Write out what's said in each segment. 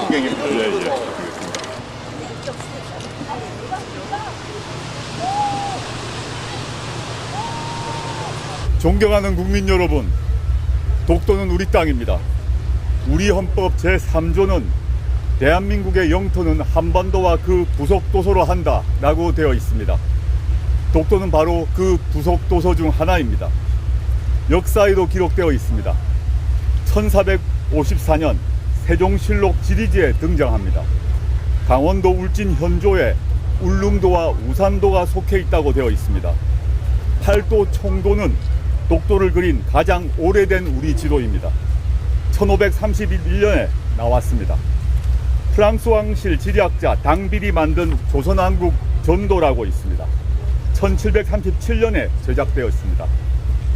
승객입니다. 존경하는 국민 여러분, 독도는 우리 땅입니다. 우리 헌법 제3조는 대한민국의 영토는 한반도와 그 부속도서로 한다 라고 되어 있습니다. 독도는 바로 그 부속도서 중 하나입니다. 역사에도 기록되어 있습니다. 1454년 세종실록 지리지에 등장합니다. 강원도 울진 현조에 울릉도와 우산도가 속해 있다고 되어 있습니다. 팔도 총도는 독도를 그린 가장 오래된 우리 지도입니다. 1531년에 나왔습니다. 프랑스 왕실 지리학자 당빌이 만든 조선왕국 전도라고 있습니다. 1737년에 제작되었습니다.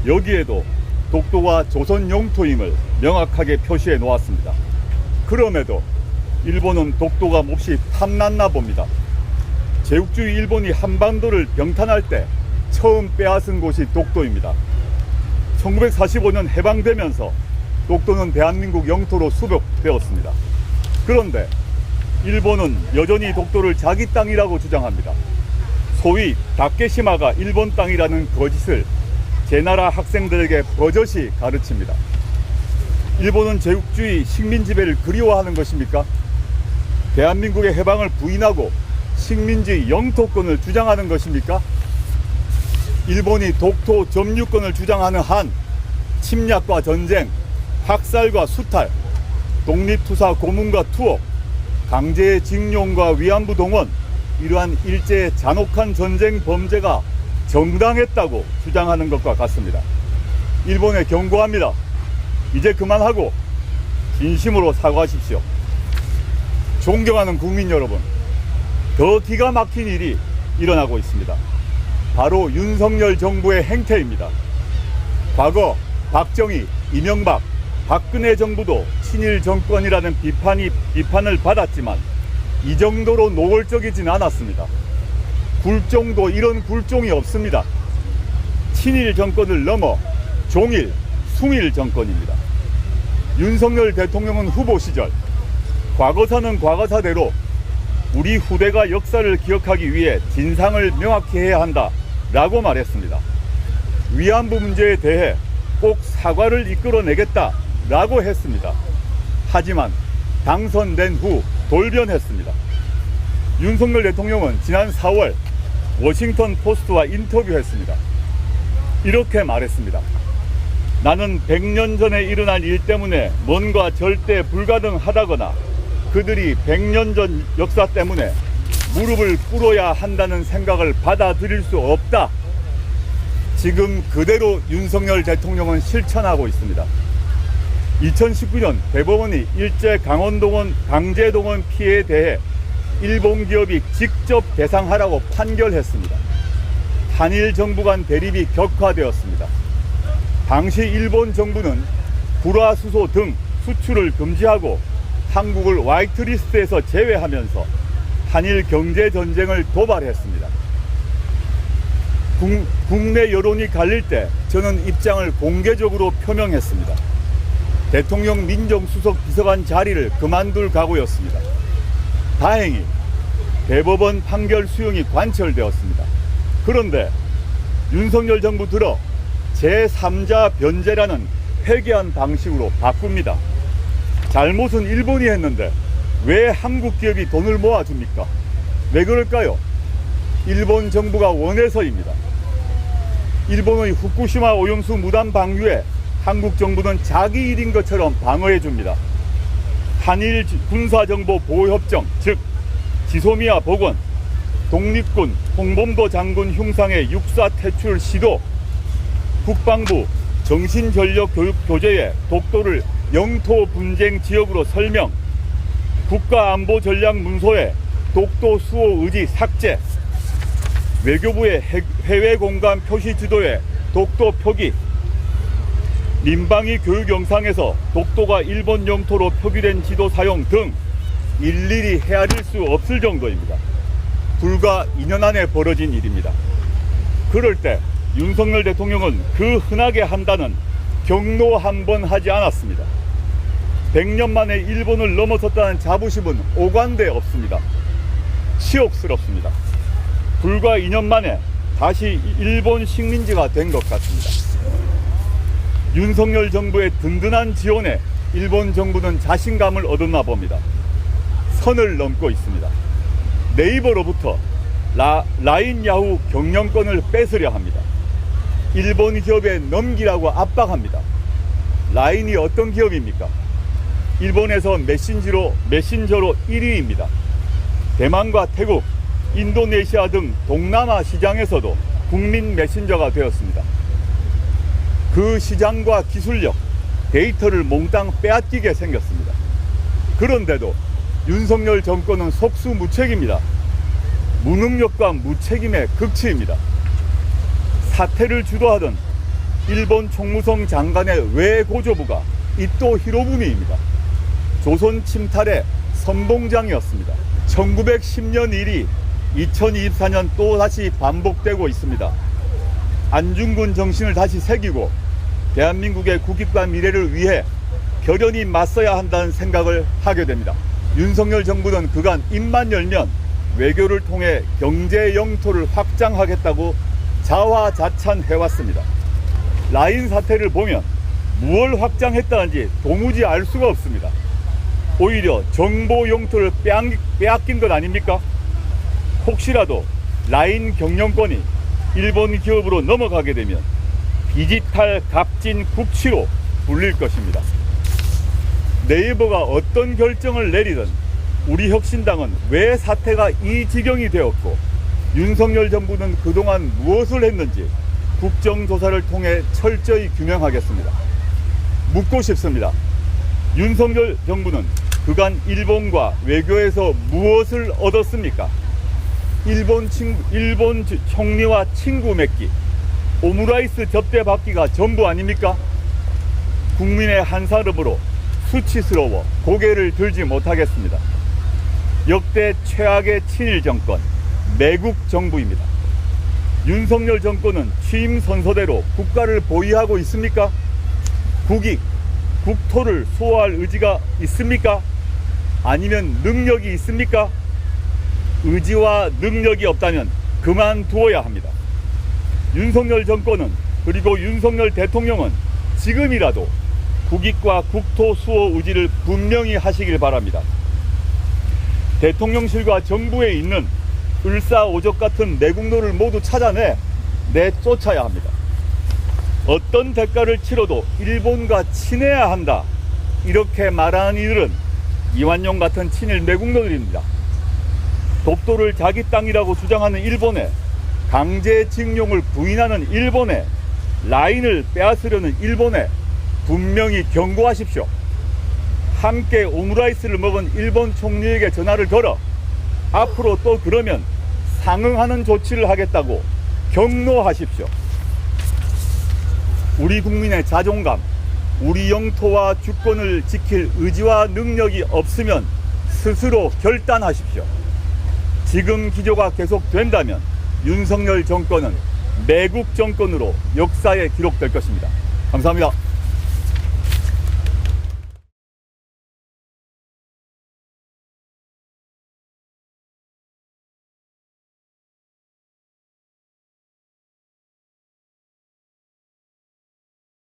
여기에도 독도가 조선 영토임을 명확하게 표시해 놓았습니다. 그럼에도 일본은 독도가 몹시 탐났나 봅니다. 제국주의 일본이 한반도를 병탄할 때 처음 빼앗은 곳이 독도입니다. 1945년 해방되면서 독도는 대한민국 영토로 수복되었습니다. 그런데 일본은 여전히 독도를 자기 땅이라고 주장합니다. 소위 다케시마가 일본 땅이라는 거짓을 제 나라 학생들에게 버젓이 가르칩니다. 일본은 제국주의 식민지배를 그리워하는 것입니까? 대한민국의 해방을 부인하고 식민지 영토권을 주장하는 것입니까? 일본이 독도 점유권을 주장하는 한 침략과 전쟁, 학살과 수탈, 독립투사 고문과 투옥, 강제의 징용과 위안부 동원, 이러한 일제의 잔혹한 전쟁 범죄가 정당했다고 주장하는 것과 같습니다. 일본에 경고합니다. 이제 그만하고 진심으로 사과하십시오. 존경하는 국민 여러분, 더 기가 막힌 일이 일어나고 있습니다. 바로 윤석열 정부의 행태입니다. 과거 박정희, 이명박, 박근혜 정부도 친일 정권이라는 비판을 받았지만 이 정도로 노골적이진 않았습니다. 굴종도 이런 굴종이 없습니다. 친일 정권을 넘어 종일, 숭일 정권입니다. 윤석열 대통령은 후보 시절 과거사는 과거사대로 우리 후대가 역사를 기억하기 위해 진상을 명확히 해야 한다 라고 말했습니다. 위안부 문제에 대해 꼭 사과를 이끌어내겠다 라고 했습니다. 하지만 당선된 후 돌변했습니다. 윤석열 대통령은 지난 4월 워싱턴 포스트와 인터뷰했습니다. 이렇게 말했습니다. 나는 100년 전에 일어난 일 때문에 뭔가 절대 불가능하다거나 그들이 100년 전 역사 때문에 무릎을 꿇어야 한다는 생각을 받아들일 수 없다. 지금 그대로 윤석열 대통령은 실천하고 있습니다. 2019년 대법원이 일제 강제동원 피해에 대해 일본 기업이 직접 배상하라고 판결했습니다. 한일 정부 간 대립이 격화되었습니다. 당시 일본 정부는 불화수소 등 수출을 금지하고 한국을 화이트리스트에서 제외하면서 한일 경제 전쟁을 도발했습니다. 국내 여론이 갈릴 때 저는 입장을 공개적으로 표명했습니다. 대통령 민정수석 비서관 자리를 그만둘 각오였습니다. 다행히 대법원 판결 수용이 관철되었습니다. 그런데 윤석열 정부 들어 제3자 변제라는 회개한 방식으로 바꿉니다. 잘못은 일본이 했는데 왜 한국 기업이 돈을 모아줍니까? 왜 그럴까요? 일본 정부가 원해서입니다. 일본의 후쿠시마 오염수 무단 방류에 한국 정부는 자기 일인 것처럼 방어해줍니다. 한일 군사정보보호협정, 즉 지소미아 복원, 독립군 홍범도 장군 흉상의 육사 퇴출 시도, 국방부 정신전력교육 교재에 독도를 영토 분쟁 지역으로 설명, 국가안보전략문서에 독도 수호 의지 삭제, 외교부의 해외 공간 표시 지도에 독도 표기, 민방위 교육 영상에서 독도가 일본 영토로 표기된 지도 사용 등 일일이 헤아릴 수 없을 정도입니다. 불과 2년 안에 벌어진 일입니다. 그럴 때 윤석열 대통령은 그 흔하게 한다는 경로 한 번 하지 않았습니다. 100년 만에 일본을 넘어섰다는 자부심은 오간데 없습니다. 치욕스럽습니다. 불과 2년 만에 다시 일본 식민지가 된 것 같습니다. 윤석열 정부의 든든한 지원에 일본 정부는 자신감을 얻었나 봅니다. 선을 넘고 있습니다. 네이버로부터 라인 야후 경영권을 뺏으려 합니다. 일본 기업에 넘기라고 압박합니다. 라인이 어떤 기업입니까? 일본에서 메신저로 1위입니다. 대만과 태국, 인도네시아 등 동남아 시장에서도 국민 메신저가 되었습니다. 그 시장과 기술력, 데이터를 몽땅 빼앗기게 생겼습니다. 그런데도 윤석열 정권은 속수무책입니다. 무능력과 무책임의 극치입니다. 사태를 주도하던 일본 총무성 장관의 외고조부가 이토 히로부미입니다. 조선 침탈의 선봉장이었습니다. 1910년 일이 2024년 또다시 반복되고 있습니다. 안중근 정신을 다시 새기고 대한민국의 국익과 미래를 위해 결연히 맞서야 한다는 생각을 하게 됩니다. 윤석열 정부는 그간 입만 열면 외교를 통해 경제 영토를 확장하겠다고 자화자찬해왔습니다. 라인 사태를 보면 무엇을 확장했다는지 도무지 알 수가 없습니다. 오히려 정보 영토를 빼앗긴 것 아닙니까? 혹시라도 라인 경영권이 일본 기업으로 넘어가게 되면 디지털 갑진 국치로 불릴 것입니다. 네이버가 어떤 결정을 내리든 우리 혁신당은 왜 사태가 이 지경이 되었고 윤석열 정부는 그동안 무엇을 했는지 국정조사를 통해 철저히 규명하겠습니다. 묻고 싶습니다. 윤석열 정부는 그간 일본과 외교에서 무엇을 얻었습니까? 일본 총리와 친구 맺기, 오므라이스 접대 받기가 전부 아닙니까? 국민의 한 사람으로 수치스러워 고개를 들지 못하겠습니다. 역대 최악의 친일 정권, 매국 정부입니다. 윤석열 정권은 취임 선서대로 국가를 보위하고 있습니까? 국익, 국토를 수호할 의지가 있습니까? 아니면 능력이 있습니까? 의지와 능력이 없다면 그만두어야 합니다. 윤석열 정권은 그리고 윤석열 대통령은 지금이라도 국익과 국토 수호 의지를 분명히 하시길 바랍니다. 대통령실과 정부에 있는 을사오적 같은 내국노를 모두 찾아내 내쫓아야 합니다. 어떤 대가를 치러도 일본과 친해야 한다, 이렇게 말하는 이들은 이완용 같은 친일 내국노들입니다. 독도를 자기 땅이라고 주장하는 일본에, 강제징용을 부인하는 일본에, 라인을 빼앗으려는 일본에 분명히 경고하십시오. 함께 오므라이스를 먹은 일본 총리에게 전화를 걸어 앞으로 또 그러면 상응하는 조치를 하겠다고 경로하십시오. 우리 국민의 자존감, 우리 영토와 주권을 지킬 의지와 능력이 없으면 스스로 결단하십시오. 지금 기조가 계속된다면 윤석열 정권은 매국 정권으로 역사에 기록될 것입니다. 감사합니다.